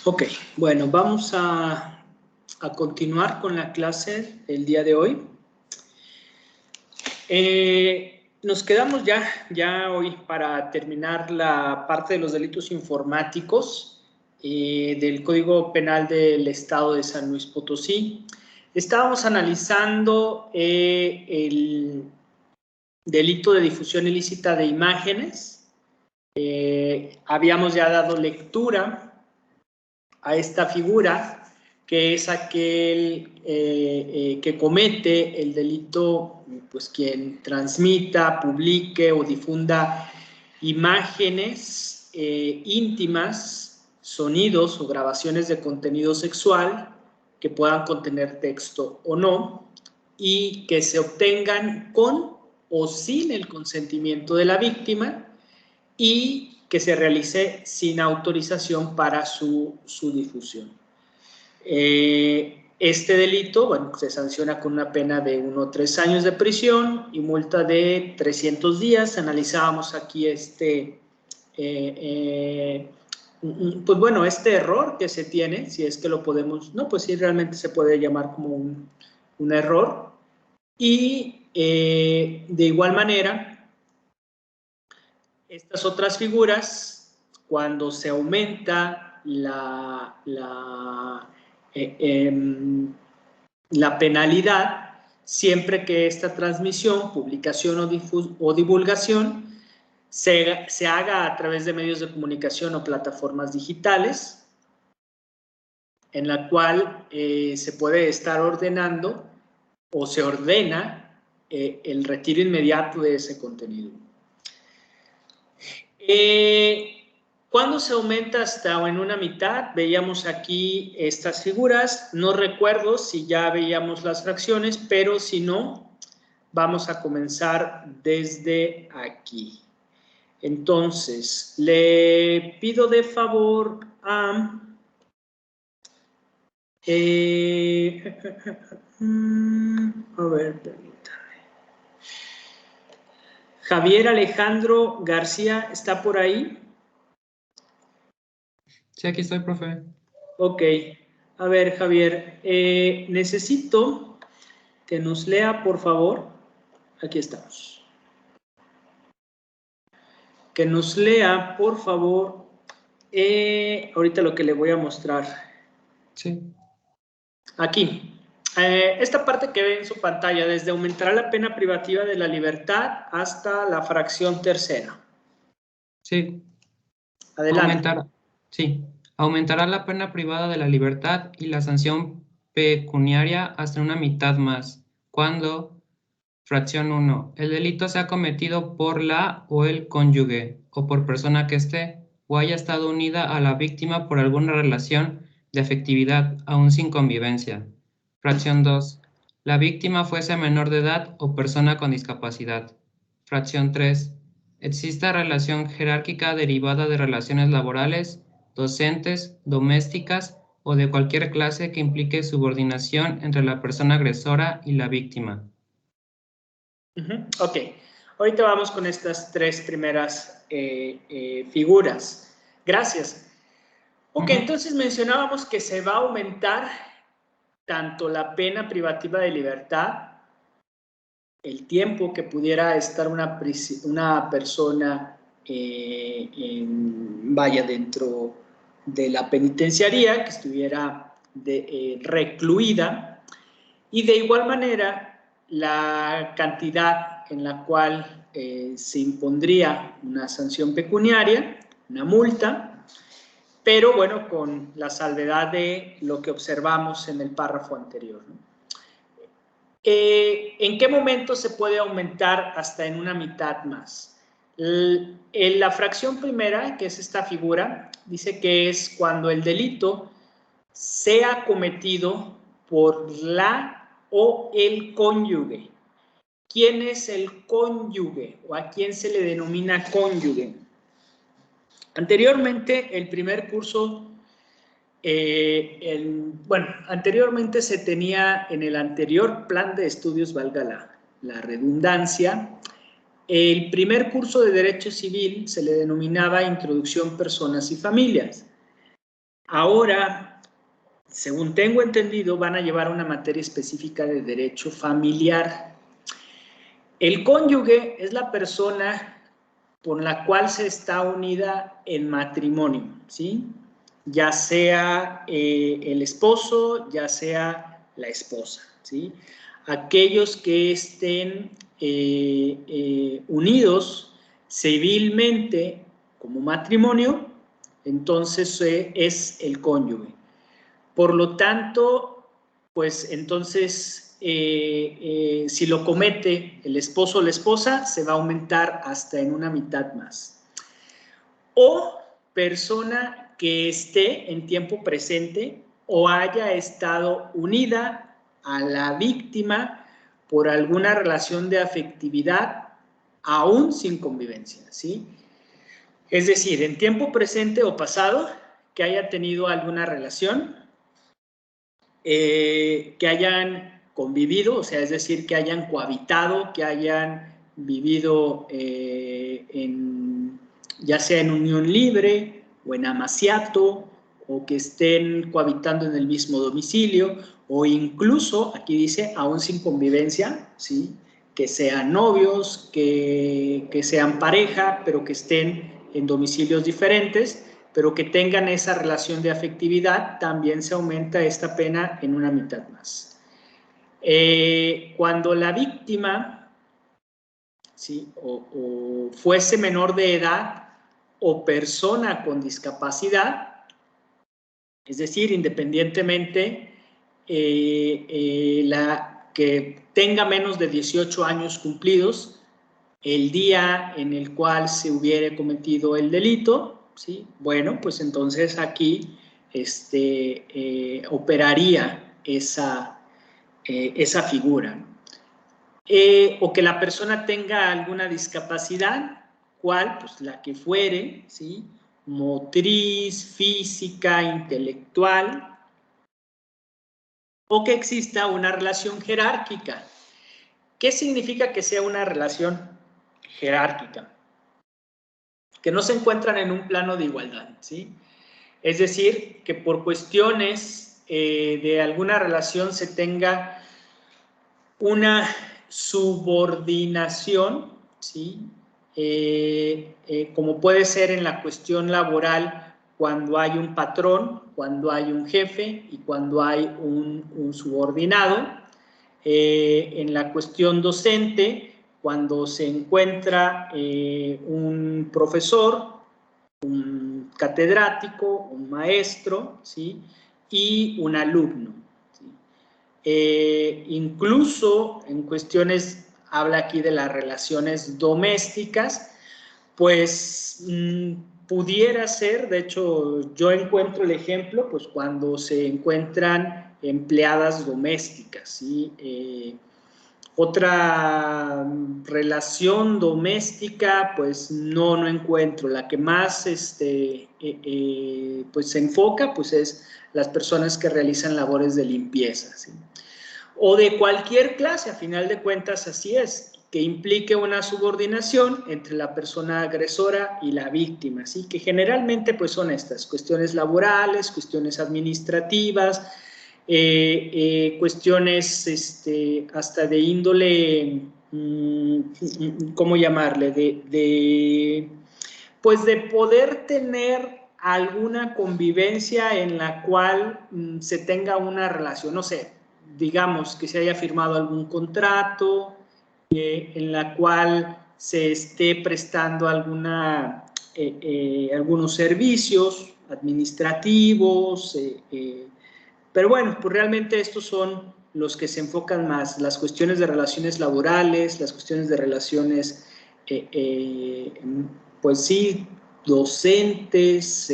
Ok, bueno, vamos a continuar con la clase del día de hoy. Nos quedamos ya hoy para terminar la parte de los delitos informáticos del Código Penal del Estado de San Luis Potosí. Estábamos analizando el delito de difusión ilícita de imágenes. Habíamos ya dado lectura a esta figura, que es aquel que comete el delito, pues quien transmita, publique o difunda imágenes íntimas, sonidos o grabaciones de contenido sexual que puedan contener texto o no, y que se obtengan con o sin el consentimiento de la víctima, y que se realice sin autorización para su difusión. Este delito, bueno, se sanciona con una pena de 1 a 3 años de prisión y multa de 300 días. Analizábamos aquí pues bueno, este error que se tiene, si es que lo podemos, no, pues sí, realmente se puede llamar como un error. Y de igual manera, estas otras figuras, cuando se aumenta la penalidad, siempre que esta transmisión, publicación o divulgación se haga a través de medios de comunicación o plataformas digitales, en la cual se puede estar ordenando o se ordena el retiro inmediato de ese contenido. ¿Cuándo se aumenta hasta o en una mitad? Veíamos aquí estas figuras. No recuerdo si ya veíamos las fracciones, pero si no, vamos a comenzar desde aquí. Entonces, le pido de favor a... a ver, permítame. Javier Alejandro García, ¿está por ahí? Sí, aquí estoy, profe. Ok. A ver, Javier, necesito que nos lea, por favor. Aquí estamos. Que nos lea, por favor, ahorita lo que le voy a mostrar. Sí. Aquí. Esta parte que ve en su pantalla, desde aumentará la pena privativa de la libertad hasta la fracción tercera. Sí. Adelante. Aumentará la pena privada de la libertad y la sanción pecuniaria hasta una mitad más, cuando, fracción 1, el delito sea cometido por la o el cónyuge, o por persona que esté, o haya estado unida a la víctima por alguna relación de afectividad, aún sin convivencia. Fracción 2, la víctima fuese menor de edad o persona con discapacidad. Fracción 3, exista relación jerárquica derivada de relaciones laborales, docentes, domésticas o de cualquier clase que implique subordinación entre la persona agresora y la víctima. Ok, ahorita vamos con estas tres primeras figuras. Gracias. Ok, entonces mencionábamos que se va a aumentar tanto la pena privativa de libertad, el tiempo que pudiera estar una persona vaya dentro de la penitenciaría, que estuviera recluida, y de igual manera la cantidad en la cual se impondría una sanción pecuniaria, una multa, pero bueno, con la salvedad de lo que observamos en el párrafo anterior, ¿no? ¿En qué momento se puede aumentar hasta en una mitad más? En la fracción primera, que es esta figura, dice que es cuando el delito sea cometido por la o el cónyuge. ¿Quién es el cónyuge o a quién se le denomina cónyuge? Anteriormente, el primer curso, anteriormente se tenía en el anterior plan de estudios, valga la redundancia, el primer curso de Derecho Civil se le denominaba Introducción Personas y Familias. Ahora, según tengo entendido, van a llevar una materia específica de derecho familiar. El cónyuge es la persona por la cual se está unida en matrimonio, ¿sí? Ya sea el esposo, ya sea la esposa, ¿sí? Aquellos que estén unidos civilmente como matrimonio, entonces es el cónyuge. Por lo tanto, pues entonces, si lo comete el esposo o la esposa, se va a aumentar hasta en una mitad más. O persona que esté en tiempo presente o haya estado unida a la víctima por alguna relación de afectividad, aún sin convivencia, ¿sí? Es decir, en tiempo presente o pasado, que haya tenido alguna relación, que hayan convivido, o sea, es decir, que hayan cohabitado, que hayan vivido ya sea en unión libre o en amaciato, o que estén cohabitando en el mismo domicilio, o incluso, aquí dice, aún sin convivencia, ¿sí? Que sean novios, que sean pareja, pero que estén en domicilios diferentes, pero que tengan esa relación de afectividad, también se aumenta esta pena en una mitad más. Cuando la víctima, ¿sí? o fuese menor de edad o persona con discapacidad, es decir, independientemente que tenga menos de 18 años cumplidos el día en el cual se hubiere cometido el delito, ¿sí? Bueno, pues entonces aquí operaría esa figura. O que la persona tenga alguna discapacidad, ¿cuál? Pues la que fuere, ¿sí? Motriz, física, intelectual, o que exista una relación jerárquica. ¿Qué significa que sea una relación jerárquica? Que no se encuentran en un plano de igualdad, ¿sí? Es decir, que por cuestiones de alguna relación se tenga una subordinación, ¿sí? Como puede ser en la cuestión laboral cuando hay un patrón, cuando hay un jefe y cuando hay un subordinado. En la cuestión docente, cuando se encuentra un profesor, un catedrático, un maestro, ¿sí? Y un alumno, ¿sí? Incluso en cuestiones, habla aquí de las relaciones domésticas, pues pudiera ser, de hecho yo encuentro el ejemplo, pues cuando se encuentran empleadas domésticas, ¿sí? Otra relación doméstica, pues no encuentro. La que más pues se enfoca, pues es las personas que realizan labores de limpieza, ¿sí? O de cualquier clase, a final de cuentas así es, que implique una subordinación entre la persona agresora y la víctima, ¿sí? Que generalmente pues son estas, cuestiones laborales, cuestiones administrativas, cuestiones hasta de índole, ¿cómo llamarle? Pues de poder tener alguna convivencia en la cual se tenga una relación, no sé, digamos que se haya firmado algún contrato en la cual se esté prestando algunos servicios administrativos, pero bueno, pues realmente estos son los que se enfocan más, las cuestiones de relaciones laborales, las cuestiones de relaciones, pues sí, docentes,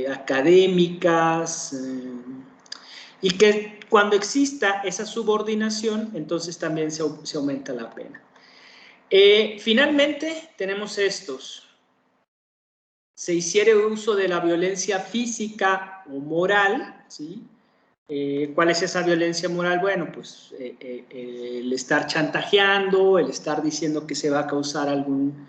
académicas, y que cuando exista esa subordinación, entonces también se aumenta la pena. Finalmente, tenemos estos. Se hiciere uso de la violencia física o moral, ¿sí? ¿Cuál es esa violencia moral? Bueno, pues el estar chantajeando, el estar diciendo que se va a causar algún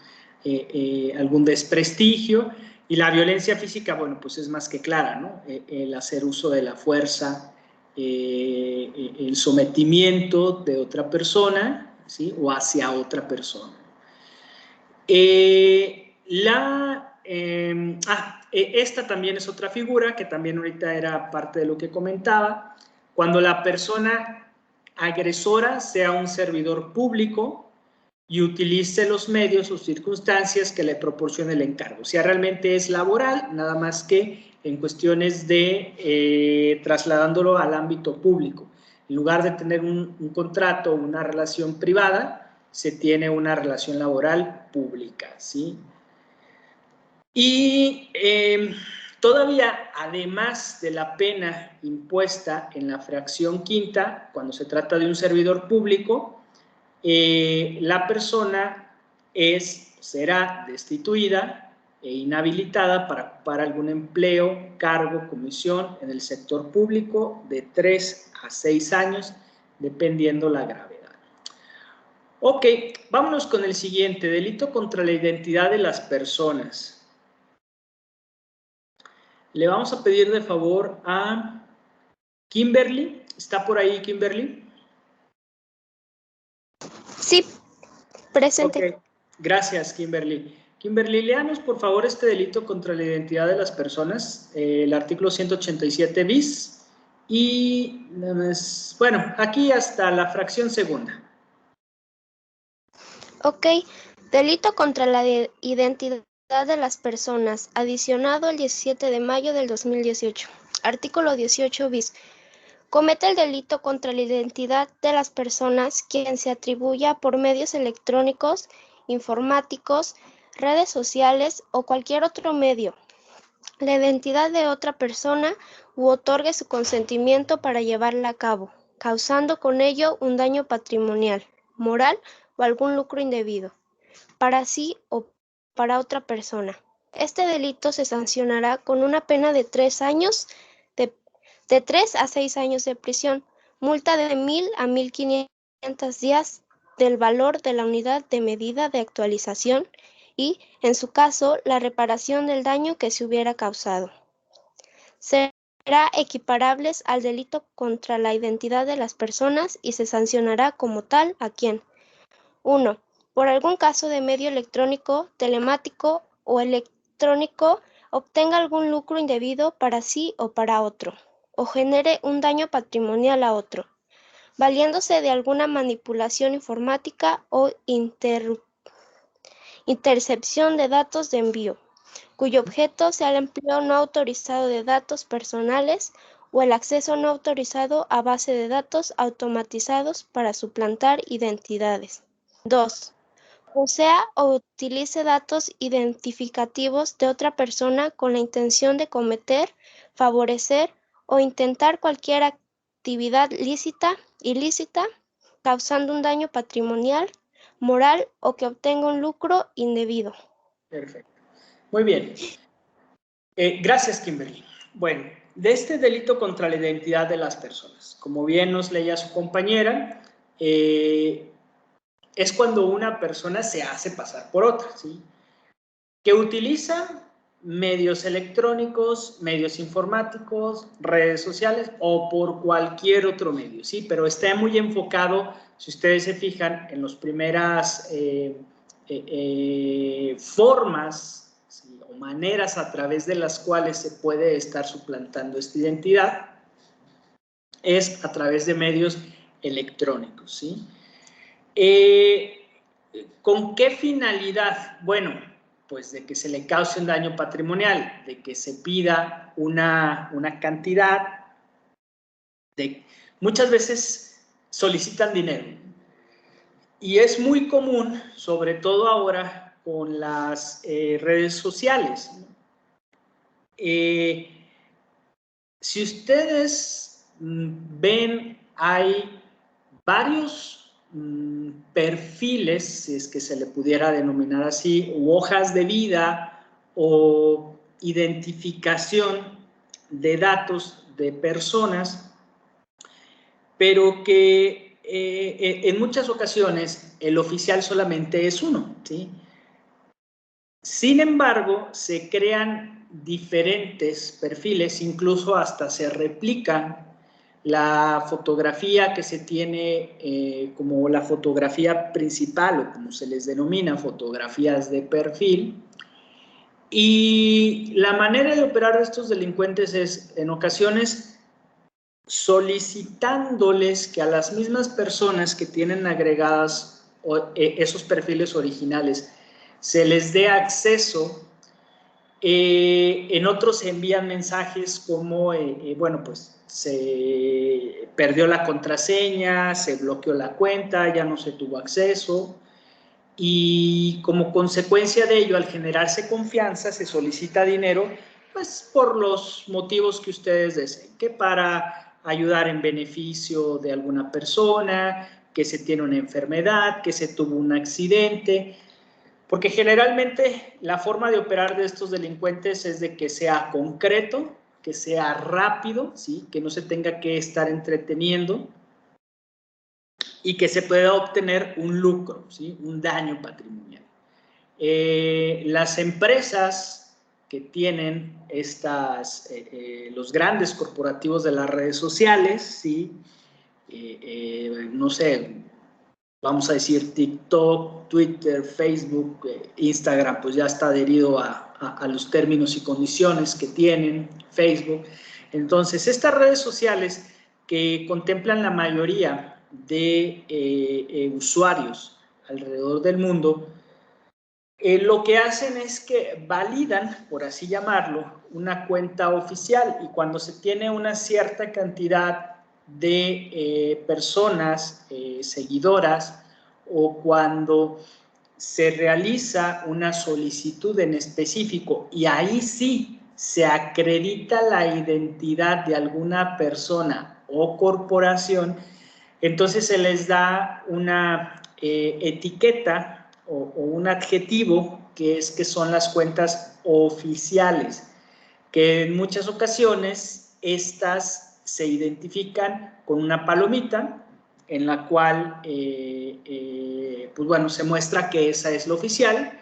desprestigio, Y la violencia física, bueno, pues es más que clara, ¿no? El hacer uso de la fuerza, el sometimiento de otra persona, ¿sí? O hacia otra persona. Esta también es otra figura que también ahorita era parte de lo que comentaba. Cuando la persona agresora sea un servidor público y utilice los medios o circunstancias que le proporcione el encargo. O sea, realmente es laboral, nada más que en cuestiones de trasladándolo al ámbito público. En lugar de tener un contrato o una relación privada, se tiene una relación laboral pública, ¿sí? Y todavía, además de la pena impuesta en la fracción quinta, cuando se trata de un servidor público, la persona será destituida e inhabilitada para ocupar algún empleo, cargo, comisión en el sector público de 3 a 6 años, dependiendo la gravedad. Ok, vámonos con el siguiente, delito contra la identidad de las personas. Le vamos a pedir de favor a Kimberly. ¿Está por ahí, Kimberly? Sí, presente. Ok, gracias, Kimberly. Kimberly, léanos por favor este delito contra la identidad de las personas, el artículo 187 bis, y, bueno, aquí hasta la fracción segunda. Ok, delito contra la identidad de las personas, adicionado el 17 de mayo del 2018. Artículo 18 bis. Comete el delito contra la identidad de las personas quien se atribuya por medios electrónicos, informáticos, redes sociales o cualquier otro medio la identidad de otra persona u otorgue su consentimiento para llevarla a cabo, causando con ello un daño patrimonial, moral o algún lucro indebido, para sí o para otra persona. Este delito se sancionará con una pena de 3 años, de 3 a 6 años de prisión, multa de 1,000 a 1,500 días del valor de la unidad de medida de actualización y, en su caso, la reparación del daño que se hubiera causado. Será equiparables al delito contra la identidad de las personas y se sancionará como tal a quien 1. Por algún caso de medio electrónico, telemático o electrónico obtenga algún lucro indebido para sí o para otro, o genere un daño patrimonial a otro, valiéndose de alguna manipulación informática o intercepción de datos de envío, cuyo objeto sea el empleo no autorizado de datos personales o el acceso no autorizado a base de datos automatizados para suplantar identidades. 2. Posea o utilice datos identificativos de otra persona con la intención de cometer, favorecer o intentar cualquier actividad lícita, ilícita, causando un daño patrimonial, moral o que obtenga un lucro indebido. Perfecto. Muy bien. Gracias, Kimberly. Bueno, de este delito contra la identidad de las personas, como bien nos leía su compañera, es cuando una persona se hace pasar por otra, ¿sí? Que utiliza medios electrónicos, medios informáticos, redes sociales o por cualquier otro medio, ¿sí? Pero está muy enfocado, si ustedes se fijan, en las primeras formas, ¿sí? O maneras a través de las cuales se puede estar suplantando esta identidad, es a través de medios electrónicos, ¿sí? ¿Con qué finalidad? Bueno, pues de que se le cause un daño patrimonial, de que se pida una cantidad, muchas veces solicitan dinero. Y es muy común, sobre todo ahora, con las redes sociales. Si ustedes ven, hay varios perfiles, si es que se le pudiera denominar así, u hojas de vida o identificación de datos de personas, pero que en muchas ocasiones el oficial solamente es uno, ¿sí? Sin embargo, se crean diferentes perfiles, incluso hasta se replican la fotografía que se tiene como la fotografía principal, o como se les denomina, fotografías de perfil. Y la manera de operar de estos delincuentes es, en ocasiones, solicitándoles que a las mismas personas que tienen agregadas esos perfiles originales se les dé acceso. En otros se envían mensajes como, bueno, pues se perdió la contraseña, se bloqueó la cuenta, ya no se tuvo acceso. Y como consecuencia de ello, al generarse confianza, se solicita dinero, pues por los motivos que ustedes deseen, que para ayudar en beneficio de alguna persona, que se tiene una enfermedad, que se tuvo un accidente, porque generalmente la forma de operar de estos delincuentes es de que sea concreto, que sea rápido, ¿sí? Que no se tenga que estar entreteniendo, y que se pueda obtener un lucro, ¿sí? Un daño patrimonial. Las empresas que tienen los grandes corporativos de las redes sociales, ¿sí? No sé, vamos a decir TikTok, Twitter, Facebook, Instagram, pues ya está adherido a los términos y condiciones que tienen, Facebook. Entonces, estas redes sociales que contemplan la mayoría de usuarios alrededor del mundo, lo que hacen es que validan, por así llamarlo, una cuenta oficial, y cuando se tiene una cierta cantidad de personas seguidoras, o cuando se realiza una solicitud en específico y ahí sí se acredita la identidad de alguna persona o corporación, entonces se les da una etiqueta o un adjetivo que son las cuentas oficiales, que en muchas ocasiones estas se identifican con una palomita en la cual pues bueno, se muestra que esa es la oficial,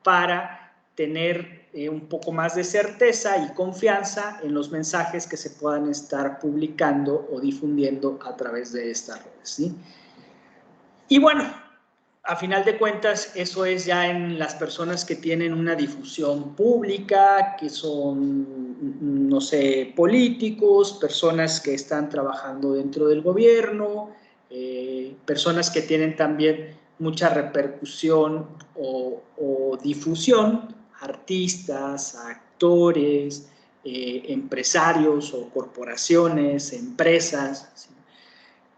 para tener un poco más de certeza y confianza en los mensajes que se puedan estar publicando o difundiendo a través de estas redes, ¿sí? Y bueno, a final de cuentas, eso es ya en las personas que tienen una difusión pública, que son, no sé, políticos, personas que están trabajando dentro del gobierno, personas que tienen también mucha repercusión o difusión, artistas, actores, empresarios o corporaciones, empresas, ¿sí?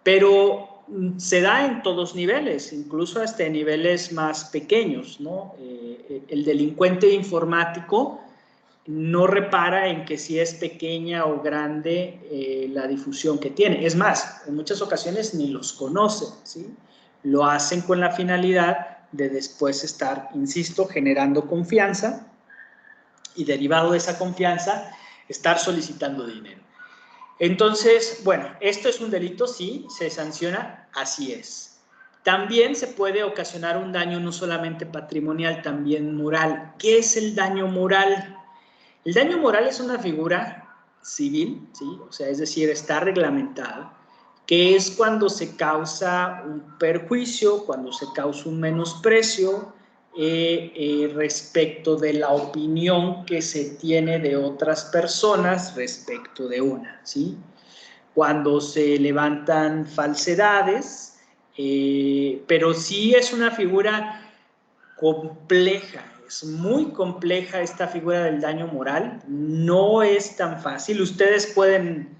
Pero se da en todos niveles, incluso hasta en niveles más pequeños, ¿no? El delincuente informático no repara en que si es pequeña o grande la difusión que tiene. Es más, en muchas ocasiones ni los conocen, ¿sí? Lo hacen con la finalidad de después estar, insisto, generando confianza, y derivado de esa confianza, estar solicitando dinero. Entonces, bueno, esto es un delito, sí, se sanciona, así es. También se puede ocasionar un daño no solamente patrimonial, también moral. ¿Qué es el daño moral? El daño moral es una figura civil, ¿sí? O sea, es decir, está reglamentada, que es cuando se causa un perjuicio, cuando se causa un menosprecio respecto de la opinión que se tiene de otras personas respecto de una, ¿sí? Cuando se levantan falsedades, pero sí es una figura compleja, es muy compleja esta figura del daño moral, no es tan fácil. Ustedes pueden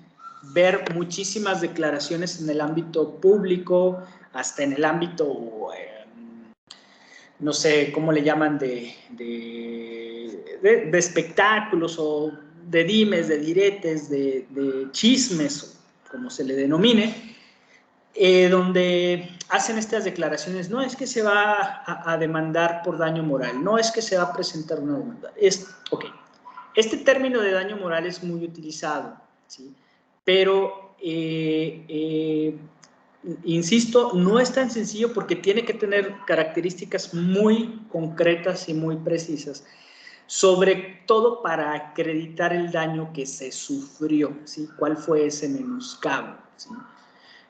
ver muchísimas declaraciones en el ámbito público, hasta en el ámbito, no sé, ¿cómo le llaman? De espectáculos, o de dimes, de diretes, de chismes, como se le denomine, donde hacen estas declaraciones. No es que se va a demandar por daño moral, no es que se va a presentar una demanda. Okay. Este término de daño moral es muy utilizado, ¿sí? Pero insisto, no es tan sencillo porque tiene que tener características muy concretas y muy precisas, sobre todo para acreditar el daño que se sufrió, ¿sí? ¿Cuál fue ese menoscabo? ¿Sí?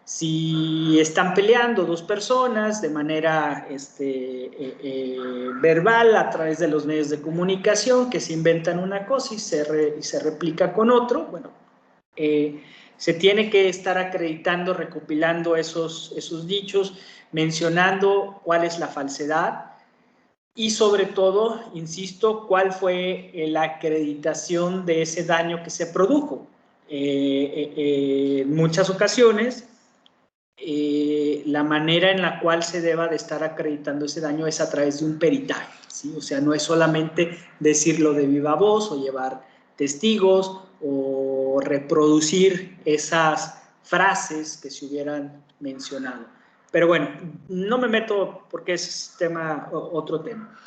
Si están peleando dos personas de manera verbal a través de los medios de comunicación, que se inventan una cosa y se replica con otro, bueno, se tiene que estar acreditando, recopilando esos dichos, mencionando cuál es la falsedad y sobre todo, insisto, cuál fue la acreditación de ese daño que se produjo. En muchas ocasiones, la manera en la cual se deba de estar acreditando ese daño es a través de un peritaje, ¿sí? O sea, no es solamente decirlo de viva voz o llevar testigos o reproducir esas frases que se hubieran mencionado. Pero bueno, no me meto porque es otro tema.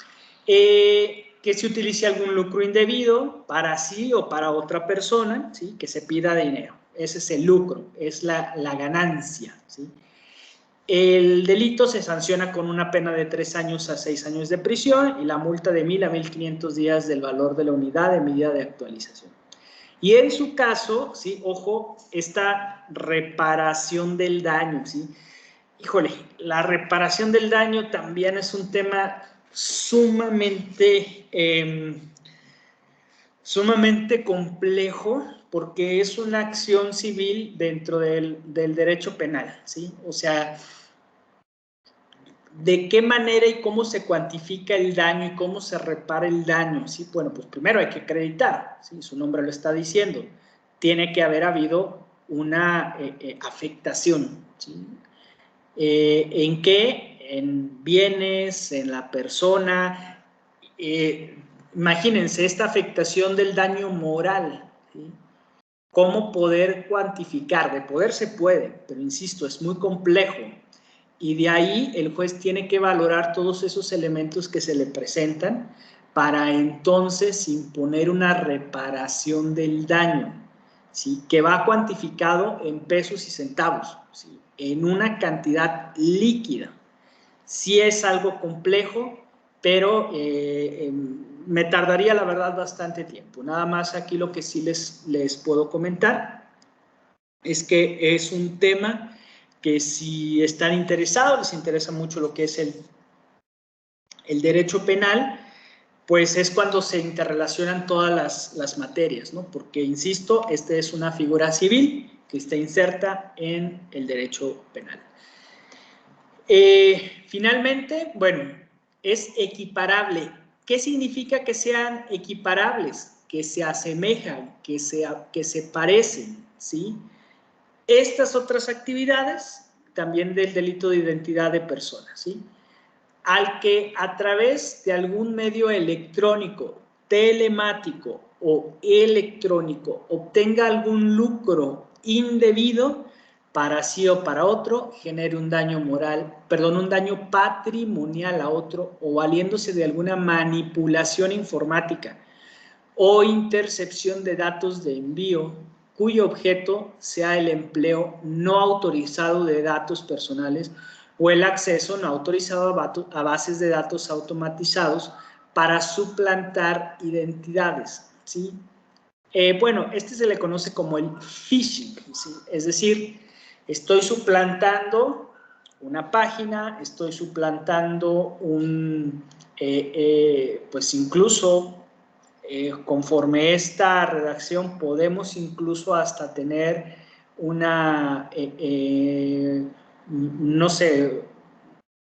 Que se utilice algún lucro indebido para sí o para otra persona, ¿sí? Que se pida dinero. Ese es el lucro, es la ganancia, ¿sí? El delito se sanciona con una pena de 3 años a 6 años de prisión y la multa de 1,000 a 1,500 días del valor de la unidad de medida de actualización. Y en su caso, ¿sí? Ojo, esta reparación del daño, ¿sí? Híjole, la reparación del daño también es un tema sumamente complejo porque es una acción civil dentro del derecho penal, ¿sí? O sea, ¿de qué manera y cómo se cuantifica el daño y cómo se repara el daño? ¿Sí? Bueno, pues primero hay que acreditar, ¿sí? Su nombre lo está diciendo. Tiene que haber habido una afectación, ¿sí? ¿En qué? En bienes, en la persona. Imagínense esta afectación del daño moral, ¿sí? ¿Cómo poder cuantificar? De poder se puede, pero insisto, es muy complejo. Y de ahí el juez tiene que valorar todos esos elementos que se le presentan para entonces imponer una reparación del daño, ¿sí? Que va cuantificado en pesos y centavos, ¿sí? En una cantidad líquida. Sí es algo complejo, pero me tardaría, la verdad, bastante tiempo. Nada más aquí lo que sí les puedo comentar es que es un tema que si están interesados, les interesa mucho lo que es el derecho penal, pues es cuando se interrelacionan todas las materias, ¿no? Porque, insisto, esta es una figura civil que está inserta en el derecho penal. Finalmente, bueno, es equiparable. ¿Qué significa que sean equiparables? Que se asemejan, que se parecen, ¿sí? Estas otras actividades, también del delito de identidad de personas, ¿sí? Al que a través de algún medio electrónico, telemático o electrónico obtenga algún lucro indebido para sí o para otro, genere un daño un daño patrimonial a otro o valiéndose de alguna manipulación informática o intercepción de datos de envío cuyo objeto sea el empleo no autorizado de datos personales o el acceso no autorizado a bases de datos automatizados para suplantar identidades, ¿sí? Bueno, este se le conoce como el phishing, ¿sí? Es decir, estoy suplantando una página, estoy suplantando pues incluso conforme esta redacción podemos incluso hasta tener una, no sé,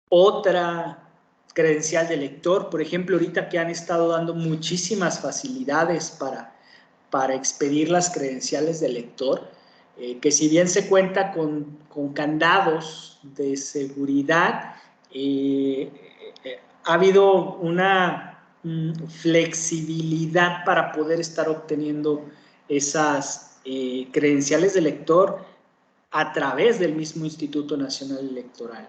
otra credencial de lector. Por ejemplo, ahorita que han estado dando muchísimas facilidades para expedir las credenciales de lector, que si bien se cuenta con candados de seguridad, ha habido una flexibilidad para poder estar obteniendo esas credenciales de lector a través del mismo Instituto Nacional Electoral.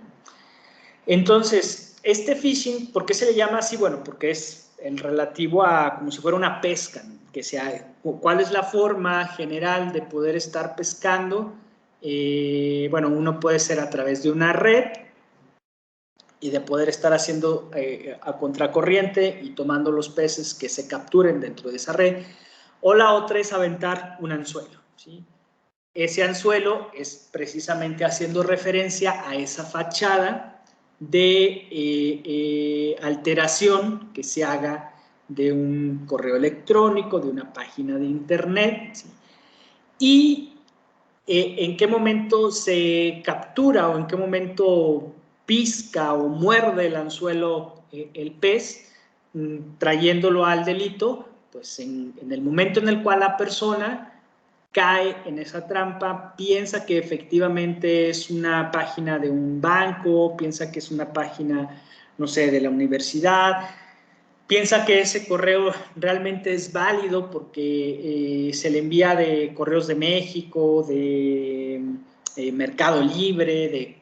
Entonces, este phishing, ¿por qué se le llama así? Bueno, porque es el relativo a como si fuera una pesca, que sea, ¿cuál es la forma general de poder estar pescando bueno, uno puede ser a través de una red y de poder estar haciendo a contracorriente y tomando los peces que se capturen dentro de esa red, o la otra es aventar un anzuelo, ¿sí? Ese anzuelo es precisamente haciendo referencia a esa fachada de alteración que se haga de un correo electrónico, de una página de internet, ¿sí? Y en qué momento se captura o en qué momento pisca o muerde el anzuelo el pez, trayéndolo al delito, pues en el momento en el cual la persona cae en esa trampa, piensa que efectivamente es una página de un banco, piensa que es una página, no sé, de la universidad, piensa que ese correo realmente es válido porque se le envía de Correos de México, de Mercado Libre, de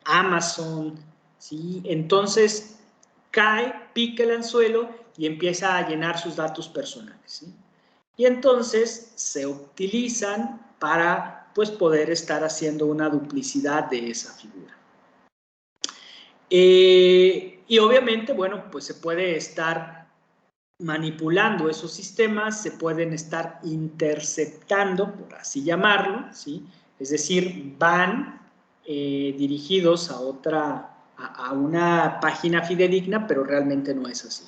Amazon, ¿sí? Entonces cae, pica el anzuelo y empieza a llenar sus datos personales, ¿sí? Y entonces se utilizan para pues, poder estar haciendo una duplicidad de esa figura. Y obviamente, bueno, pues se puede estar manipulando esos sistemas, se pueden estar interceptando, por así llamarlo, ¿sí? Es decir, van dirigidos a una página fidedigna, pero realmente no es así.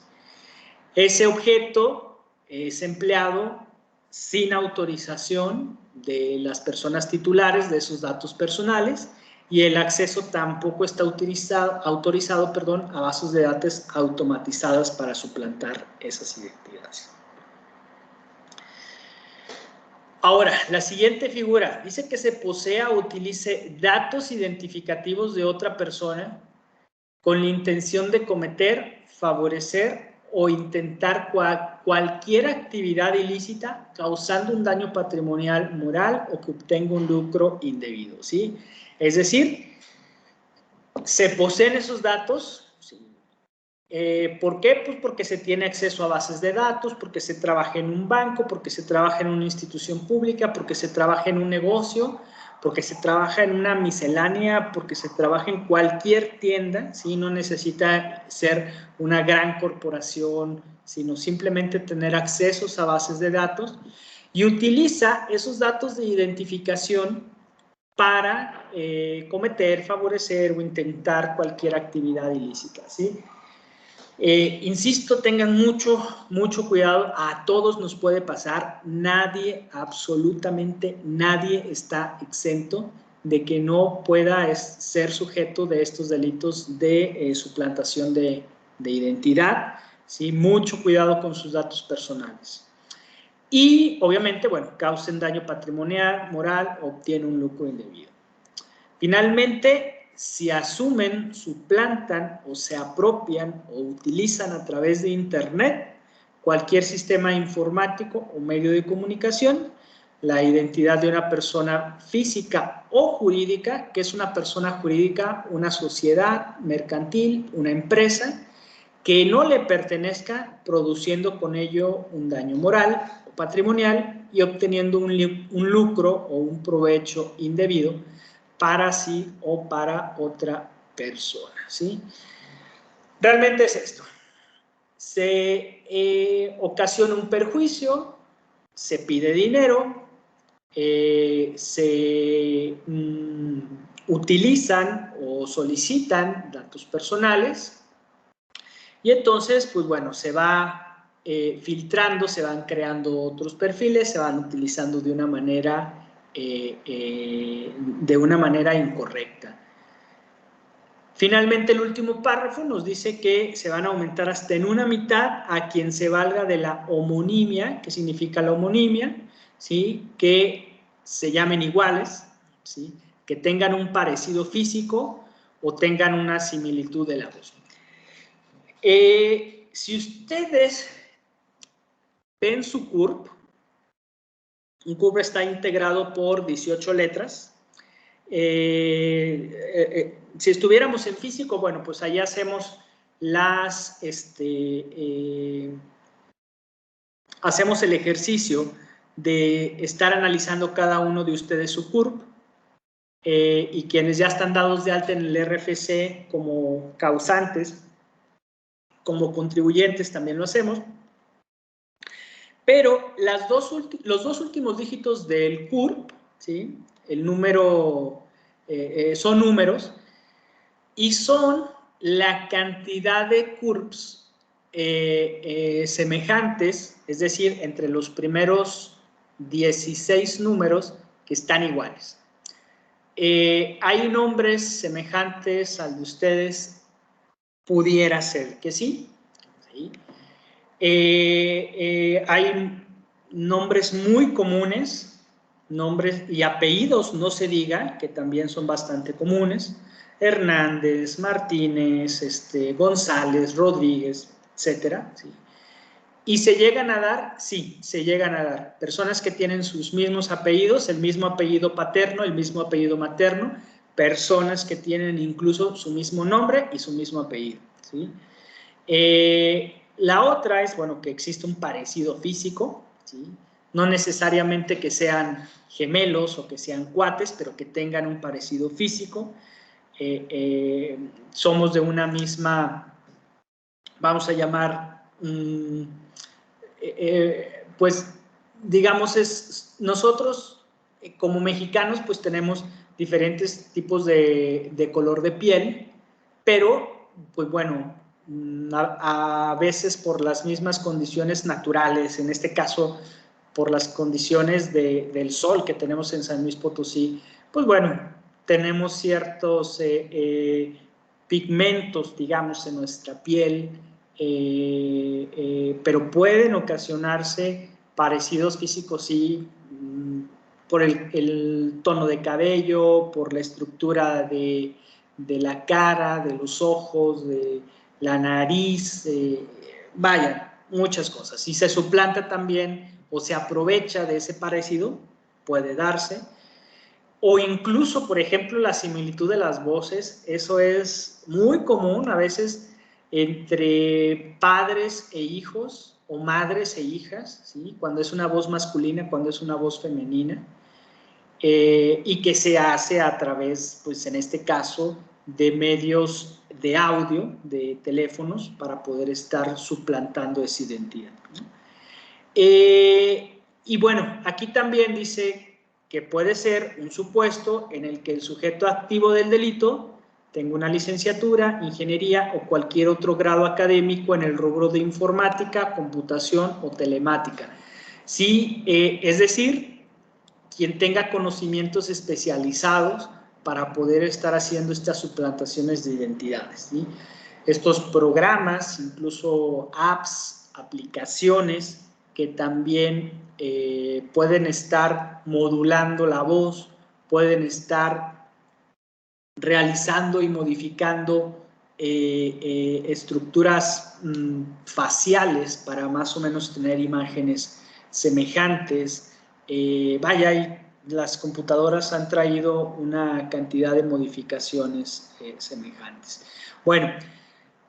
Ese objeto es empleado sin autorización de las personas titulares de esos datos personales y el acceso tampoco está autorizado a bases de datos automatizadas para suplantar esas identidades. Ahora, la siguiente figura dice que se posea o utilice datos identificativos de otra persona con la intención de cometer, favorecer o intentar cualquier actividad ilícita causando un daño patrimonial, moral o que obtenga un lucro indebido, ¿sí? Es decir, se poseen esos datos, ¿sí? ¿Por qué? Pues porque se tiene acceso a bases de datos, porque se trabaja en un banco, porque se trabaja en una institución pública, porque se trabaja en un negocio, porque se trabaja en una miscelánea, porque se trabaja en cualquier tienda, ¿sí? No necesita ser una gran corporación, sino simplemente tener accesos a bases de datos y utiliza esos datos de identificación para cometer, favorecer o intentar cualquier actividad ilícita, ¿sí? Insisto, tengan mucho cuidado, a todos nos puede pasar, nadie, absolutamente nadie está exento de que no pueda ser sujeto de estos delitos de suplantación de identidad, ¿sí? Mucho cuidado con sus datos personales. Y obviamente, bueno, causen daño patrimonial, moral, o obtienen un lucro indebido. Finalmente, si asumen, suplantan o se apropian o utilizan a través de Internet cualquier sistema informático o medio de comunicación, la identidad de una persona física o jurídica, que es una persona jurídica, una sociedad mercantil, una empresa, que no le pertenezca, produciendo con ello un daño moral o patrimonial y obteniendo un lucro o un provecho indebido para sí o para otra persona, ¿sí? Realmente es esto. Se ocasiona un perjuicio, se pide dinero, se utilizan o solicitan datos personales y entonces, pues bueno, se va filtrando, se van creando otros perfiles, se van utilizando de una manera incorrecta. Finalmente, el último párrafo nos dice que se van a aumentar hasta en una mitad a quien se valga de la homonimia. ¿Qué significa la homonimia? ¿Sí? Que se llamen iguales, ¿sí? Que tengan un parecido físico o tengan una similitud de la voz. Si ustedes ven su CURP, un CURP está integrado por 18 letras. Si estuviéramos en físico, bueno, pues ahí hacemos hacemos el ejercicio de estar analizando cada uno de ustedes su CURP, y quienes ya están dados de alta en el RFC como causantes, como contribuyentes también lo hacemos. Pero los dos últimos dígitos del CURP, ¿sí? El número, son números, y son la cantidad de CURPs semejantes, es decir, entre los primeros 16 números que están iguales. ¿Hay nombres semejantes al de ustedes? Pudiera ser que sí. ¿Sí? Hay nombres muy comunes, nombres y apellidos, no se diga, que también son bastante comunes. Hernández, Martínez, González, Rodríguez, etcétera. ¿Sí? ¿Y se llegan a dar? Sí, se llegan a dar. Personas que tienen sus mismos apellidos, el mismo apellido paterno, el mismo apellido materno, personas que tienen incluso su mismo nombre y su mismo apellido. ¿Sí? La otra es, bueno, que existe un parecido físico, ¿sí? No necesariamente que sean gemelos o que sean cuates, pero que tengan un parecido físico. Somos de una misma, vamos a llamar, pues, digamos, nosotros como mexicanos, pues tenemos diferentes tipos de color de piel, pero, pues bueno, a veces por las mismas condiciones naturales, en este caso por las condiciones del sol que tenemos en San Luis Potosí, pues bueno, tenemos ciertos pigmentos, digamos, en nuestra piel, pero pueden ocasionarse parecidos físicos, sí, por el tono de cabello, por la estructura de la cara, de los ojos, de la nariz, vaya, muchas cosas. Y se suplanta también o se aprovecha de ese parecido, puede darse. O incluso, por ejemplo, la similitud de las voces, eso es muy común a veces entre padres e hijos o madres e hijas, ¿sí? Cuando es una voz masculina, cuando es una voz femenina, y que se hace a través, pues en este caso, de medios de audio, de teléfonos, para poder estar suplantando esa identidad, ¿no? Y bueno, aquí también dice que puede ser un supuesto en el que el sujeto activo del delito tenga una licenciatura, ingeniería o cualquier otro grado académico en el rubro de informática, computación o telemática. Sí, es decir, quien tenga conocimientos especializados para poder estar haciendo estas suplantaciones de identidades, ¿sí? Estos programas, incluso apps, aplicaciones, que también pueden estar modulando la voz, pueden estar realizando y modificando estructuras faciales para más o menos tener imágenes semejantes. Vaya, y las computadoras han traído una cantidad de modificaciones semejantes. Bueno,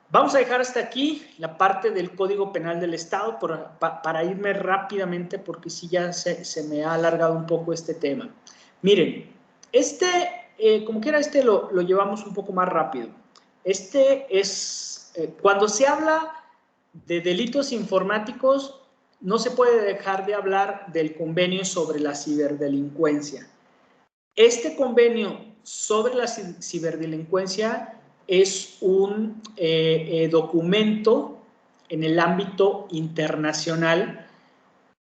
vamos a dejar hasta aquí la parte del Código Penal del Estado para irme rápidamente, porque sí ya se me ha alargado un poco este tema. Miren, como quiera, lo llevamos un poco más rápido. Cuando se habla de delitos informáticos, no se puede dejar de hablar del convenio sobre la ciberdelincuencia. Este convenio sobre la ciberdelincuencia es un documento en el ámbito internacional.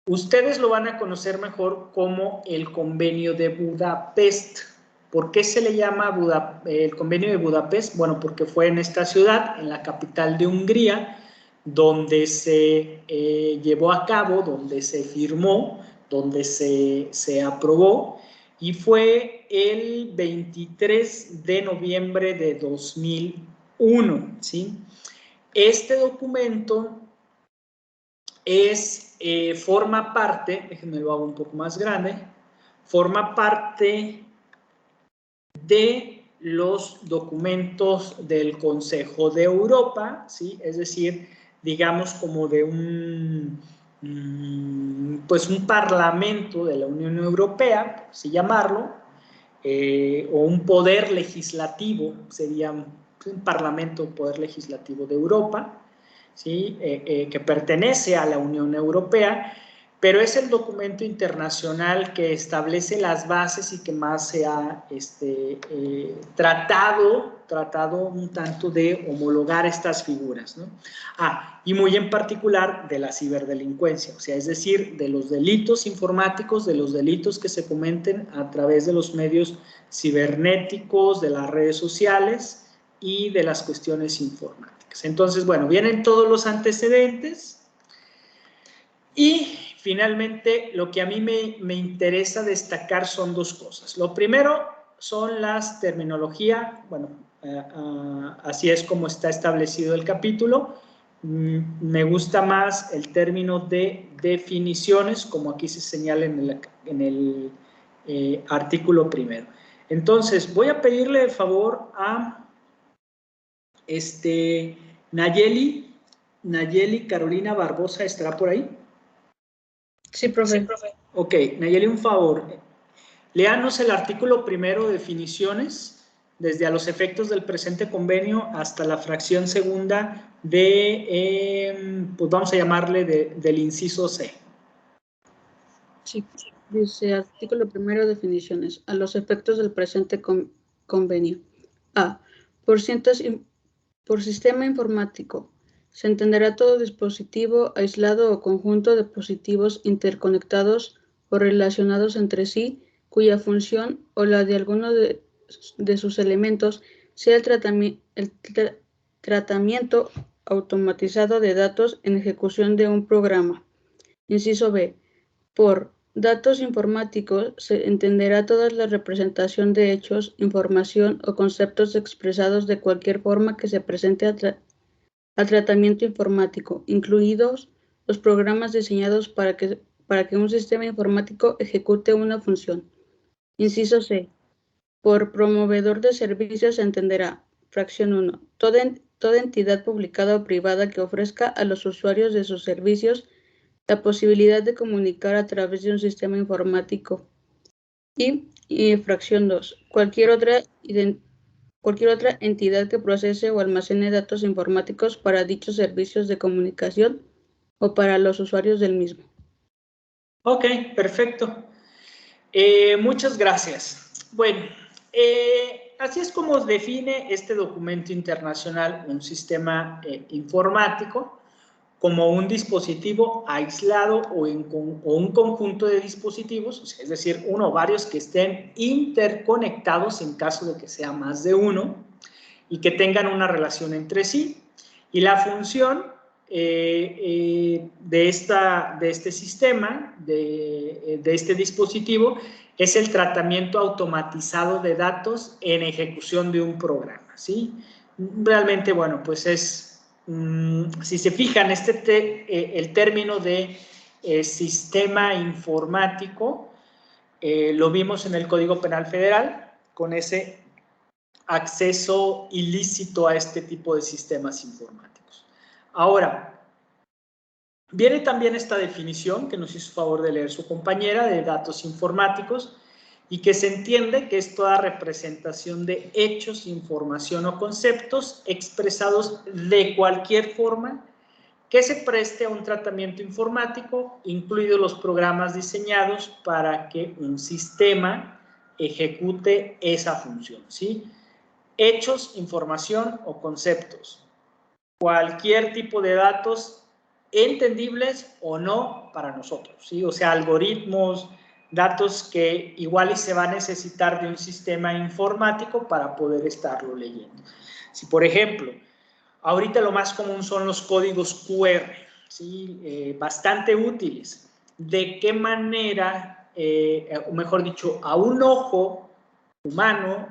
Ustedes lo van a conocer mejor como el Convenio de Budapest. ¿Por qué se le llama el Convenio de Budapest? Bueno, porque fue en esta ciudad, en la capital de Hungría, donde se llevó a cabo, donde se firmó, donde se aprobó, y fue el 23 de noviembre de 2001, ¿sí? Este documento forma parte, déjenme lo hago un poco más grande, forma parte de los documentos del Consejo de Europa, ¿sí? Es decir, digamos como de pues un parlamento de la Unión Europea, por así llamarlo, o un poder legislativo, sería un parlamento, poder legislativo de Europa, ¿sí? Que pertenece a la Unión Europea, pero es el documento internacional que establece las bases y que más se ha tratado un tanto de homologar estas figuras, ¿no? Y muy en particular de la ciberdelincuencia, o sea, es decir, de los delitos informáticos, de los delitos que se cometen a través de los medios cibernéticos, de las redes sociales y de las cuestiones informáticas. Entonces, bueno, vienen todos los antecedentes y finalmente lo que a mí me interesa destacar son dos cosas. Lo primero son las terminologías, bueno, así es como está establecido el capítulo. Me gusta más el término de definiciones, como aquí se señala en el artículo primero. Entonces, voy a pedirle el favor a Nayeli Carolina Barbosa, ¿estará por ahí? Sí, profe. Ok, Nayeli, un favor. Léanos el artículo primero, definiciones, desde a los efectos del presente convenio hasta la fracción segunda de, pues vamos a llamarle del inciso C. Sí, dice artículo primero, definiciones. A los efectos del presente convenio. A. Por sistema informático. Se entenderá todo dispositivo aislado o conjunto de dispositivos interconectados o relacionados entre sí, cuya función o la de alguno de sus elementos sea el tratamiento automatizado de datos en ejecución de un programa. Inciso B. Por datos informáticos se entenderá toda la representación de hechos, información o conceptos expresados de cualquier forma que se presente al tratamiento informático, incluidos los programas diseñados para que un sistema informático ejecute una función. Inciso C. Por promovedor de servicios se entenderá, fracción 1, toda entidad publicada o privada que ofrezca a los usuarios de sus servicios la posibilidad de comunicar a través de un sistema informático. Y fracción 2, cualquier otra entidad que procese o almacene datos informáticos para dichos servicios de comunicación o para los usuarios del mismo. Ok, perfecto. Muchas gracias. Bueno, así es como define este documento internacional un sistema informático como un dispositivo aislado o un conjunto de dispositivos, o sea, es decir, uno o varios que estén interconectados en caso de que sea más de uno y que tengan una relación entre sí. Y la función de este sistema, de este dispositivo, es el tratamiento automatizado de datos en ejecución de un programa, ¿sí? Realmente, bueno, pues es... si se fijan, el término de sistema informático lo vimos en el Código Penal Federal con ese acceso ilícito a este tipo de sistemas informáticos. Ahora, viene también esta definición que nos hizo favor de leer su compañera de datos informáticos y que se entiende que es toda representación de hechos, información o conceptos expresados de cualquier forma que se preste a un tratamiento informático, incluidos los programas diseñados para que un sistema ejecute esa función, ¿sí? Hechos, información o conceptos. Cualquier tipo de datos entendibles o no para nosotros, ¿sí? O sea, algoritmos, datos que igual y se va a necesitar de un sistema informático para poder estarlo leyendo. Si, por ejemplo, ahorita lo más común son los códigos QR, ¿sí? Bastante útiles. ¿De qué manera, o mejor dicho, a un ojo humano,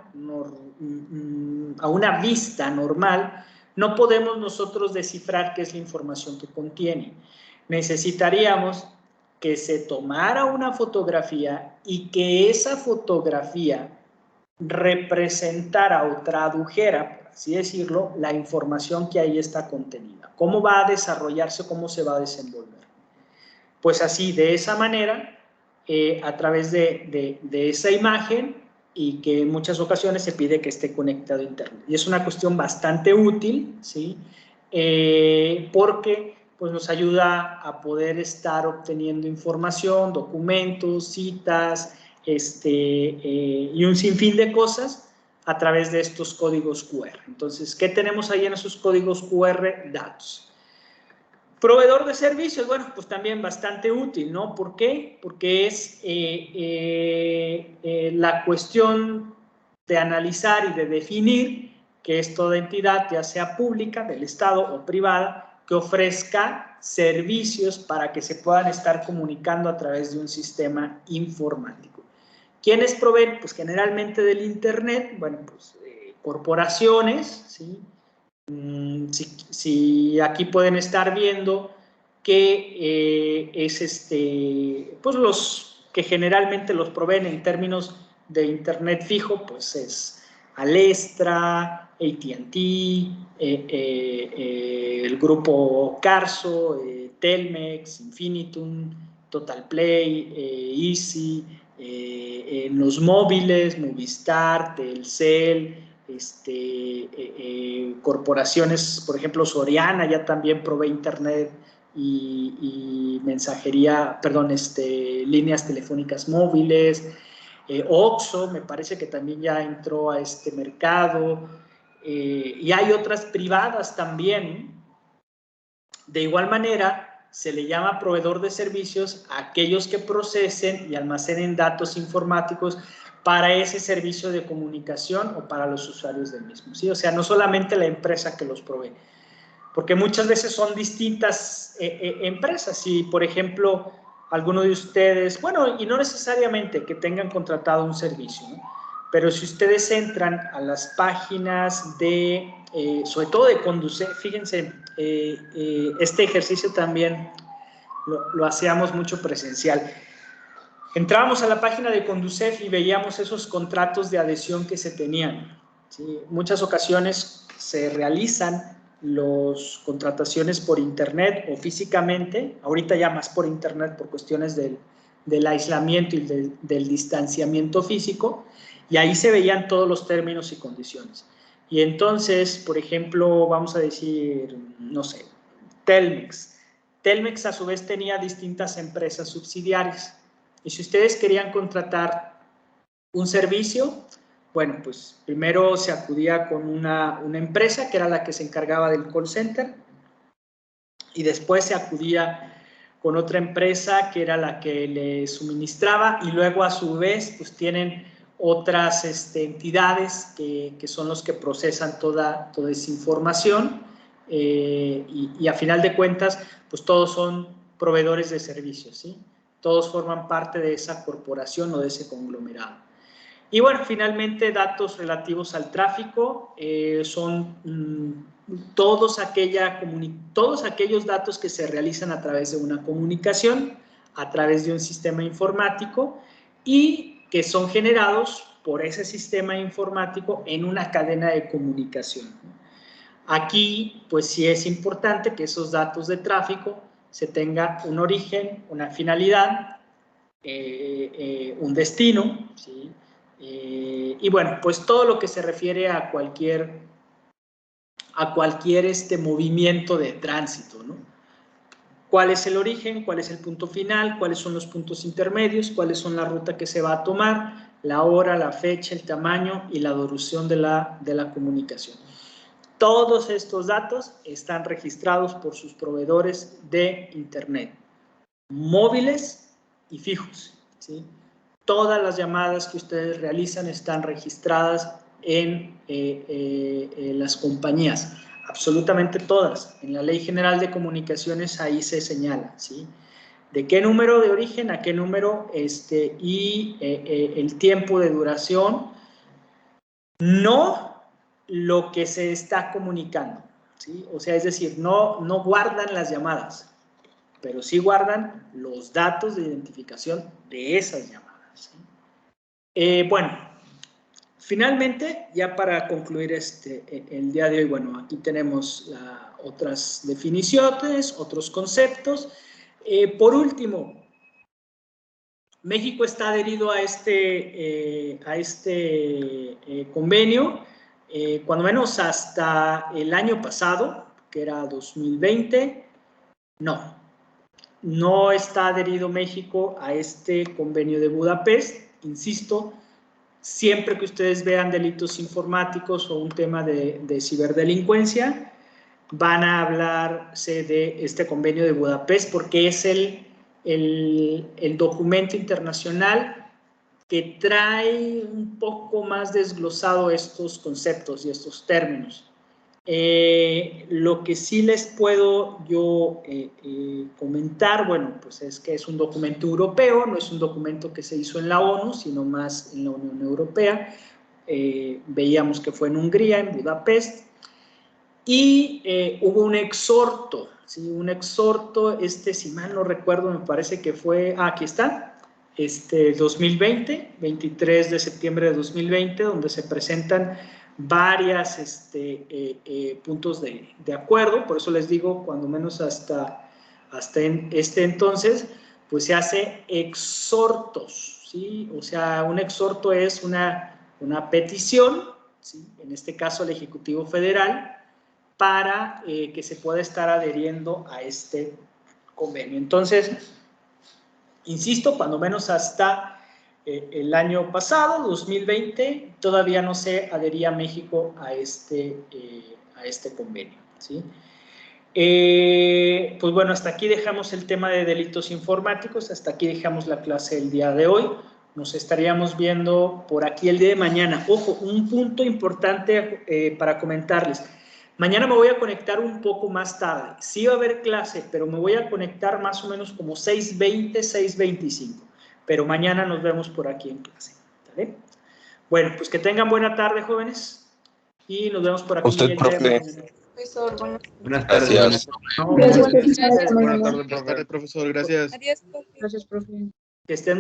a una vista normal, no podemos nosotros descifrar qué es la información que contiene? Necesitaríamos que se tomara una fotografía y que esa fotografía representara o tradujera, por así decirlo, la información que ahí está contenida. ¿Cómo va a desarrollarse? ¿Cómo se va a desenvolver? Pues así, de esa manera, a través de esa imagen y que en muchas ocasiones se pide que esté conectado a Internet. Y es una cuestión bastante útil, ¿sí? Porque pues, nos ayuda a poder estar obteniendo información, documentos, citas, y un sinfín de cosas a través de estos códigos QR. Entonces, ¿qué tenemos ahí en esos códigos QR? Datos. Proveedor de servicios, bueno, pues también bastante útil, ¿no? ¿Por qué? Porque es la cuestión de analizar y de definir que es toda entidad, ya sea pública, del Estado o privada, que ofrezca servicios para que se puedan estar comunicando a través de un sistema informático. ¿Quiénes proveen? Pues generalmente del Internet, bueno, pues corporaciones, ¿sí? Si aquí pueden estar viendo que es pues los que generalmente los proveen en términos de Internet fijo, pues es Alestra, AT&T, el grupo Carso, Telmex, Infinitum, Totalplay, Easy, en los móviles, Movistar, Telcel, corporaciones, por ejemplo, Soriana ya también provee Internet y mensajería, perdón, líneas telefónicas móviles. Oxxo me parece que también ya entró a este mercado, y hay otras privadas también. De igual manera, se le llama proveedor de servicios a aquellos que procesen y almacenen datos informáticos para ese servicio de comunicación o para los usuarios del mismo, ¿sí? O sea, no solamente la empresa que los provee, porque muchas veces son distintas empresas. Si, por ejemplo, alguno de ustedes, bueno, y no necesariamente que tengan contratado un servicio, ¿no? Pero si ustedes entran a las páginas de, sobre todo de Conducef, fíjense, este ejercicio también lo hacíamos mucho presencial. Entrábamos a la página de Conducef y veíamos esos contratos de adhesión que se tenían, ¿sí? Muchas ocasiones se realizan las contrataciones por internet o físicamente, ahorita ya más por internet por cuestiones del aislamiento y del distanciamiento físico, y ahí se veían todos los términos y condiciones. Y entonces, por ejemplo, vamos a decir, no sé, Telmex. Telmex a su vez tenía distintas empresas subsidiarias. Y si ustedes querían contratar un servicio, bueno, pues primero se acudía con una empresa que era la que se encargaba del call center, y después se acudía con otra empresa que era la que le suministraba, y luego a su vez pues tienen otras entidades que son los que procesan toda esa información, y a final de cuentas pues todos son proveedores de servicios, ¿sí? Todos forman parte de esa corporación o de ese conglomerado. Y bueno, finalmente datos relativos al tráfico son todos aquellos datos que se realizan a través de una comunicación, a través de un sistema informático, y que son generados por ese sistema informático en una cadena de comunicación. Aquí, pues sí es importante que esos datos de tráfico se tenga un origen, una finalidad, un destino, ¿sí? Y bueno, pues todo lo que se refiere a cualquier movimiento de tránsito, ¿no? ¿Cuál es el origen? ¿Cuál es el punto final? ¿Cuáles son los puntos intermedios? ¿Cuáles son la ruta que se va a tomar? La hora, la fecha, el tamaño y la duración de la comunicación. Todos estos datos están registrados por sus proveedores de Internet, móviles y fijos, ¿sí? Todas las llamadas que ustedes realizan están registradas en las compañías, absolutamente todas. En la Ley General de Comunicaciones ahí se señala, ¿sí? De qué número de origen a qué número y el tiempo de duración, no lo que se está comunicando, ¿sí? O sea, es decir, no guardan las llamadas, pero sí guardan los datos de identificación de esas llamadas, ¿sí? Bueno, finalmente, ya para concluir el día de hoy, bueno, aquí tenemos otras definiciones, otros conceptos. Por último, México está adherido a este convenio, cuando menos hasta el año pasado, que era 2020, no está adherido México a este convenio de Budapest. Insisto, siempre que ustedes vean delitos informáticos o un tema de ciberdelincuencia, van a hablarse de este convenio de Budapest porque es el documento internacional que trae un poco más desglosado estos conceptos y estos términos. Lo que sí les puedo yo comentar, bueno, pues es que es un documento europeo, no es un documento que se hizo en la ONU, sino más en la Unión Europea. Veíamos que fue en Hungría, en Budapest, y hubo un exhorto, ¿sí? Un exhorto, si mal no recuerdo, me parece que fue, aquí está, 2020, 23 de septiembre de 2020, donde se presentan varias puntos de acuerdo. Por eso les digo, cuando menos hasta en entonces, pues se hace exhortos, ¿sí? O sea, un exhorto es una petición, ¿sí? En este caso el Ejecutivo Federal, para que se pueda estar adheriendo a este convenio. Entonces, insisto, cuando menos hasta el año pasado, 2020, todavía no se adhería México a este convenio, ¿sí? Pues bueno, hasta aquí dejamos el tema de delitos informáticos, hasta aquí dejamos la clase del día de hoy. Nos estaríamos viendo por aquí el día de mañana. Ojo, un punto importante para comentarles. Mañana me voy a conectar un poco más tarde. Sí va a haber clase, pero me voy a conectar más o menos como 6:20, 6:25. Pero mañana nos vemos por aquí en clase. ¿Vale? Bueno, pues que tengan buena tarde, jóvenes. Y nos vemos por aquí. Usted, profe. Profesor, buenas tardes. Gracias. No, Gracias, buenas profesor. tardes. Buenas tardes, profesor. Gracias. Adiós, profe. Gracias, profe. Que estén